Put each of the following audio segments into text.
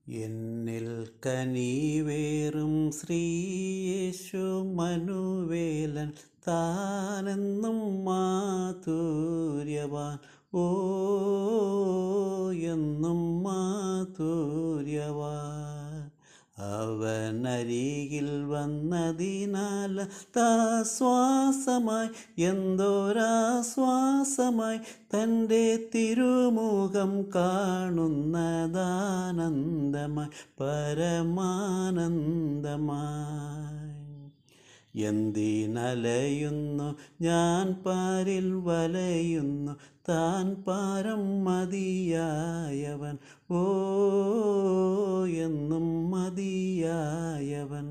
എന്നിൽ കനിവേറും ശ്രീയേശു മനുവേലൻ താനെന്നും മാധുര്യവാൻ. ഓ എന്നും മാധുര്യവാൻ. അവനരികിൽ വന്നതിനാൽ താശ്വാസമായി, എന്തോരാശ്വാസമായി, തൻ്റെ തിരുമുഖം കാണുന്നതാനന്ദമായി, പരമാനന്ദമായി. എന്തിനലയുന്നു ഞാൻ പാരിൽ വലയുന്നു, താൻ പാരം മതിയായവൻ. ഓ എന്നും മതിയായവൻ.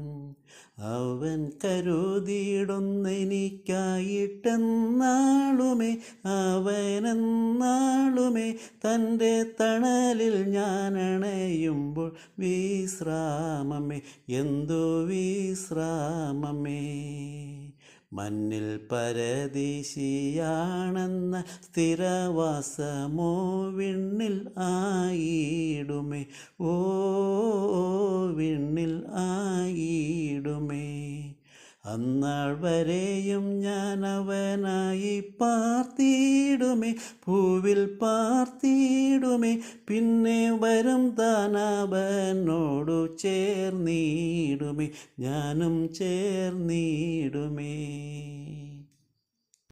അവൻ കരുതിയിടുന്നെനിക്കായിട്ടെന്നാളുമേ, അവനെന്നാളുമേ തൻ്റെ തണലിൽ ഞാൻ അണയുമ്പോൾ വിശ്രാമമേ, എന്തോ വിശ്രാമമേ. മണ്ണിൽ പരദേശിയാണെന്ന സ്ഥിരവാസമോ വിണ്ണിൽ ആയിടുമേ. ഓ വിണ്ണിൽ ആയിടുമേ. അന്നാൾ വരെയും ഞാൻ അവനായി പാർത്തിടുമേ, ഭൂവിൽ പാർത്തിടുമേ. പിന്നെ വരും താനവനോടു ചേർന്നിടുമേ, ഞാനും ചേർന്നിടുമേ.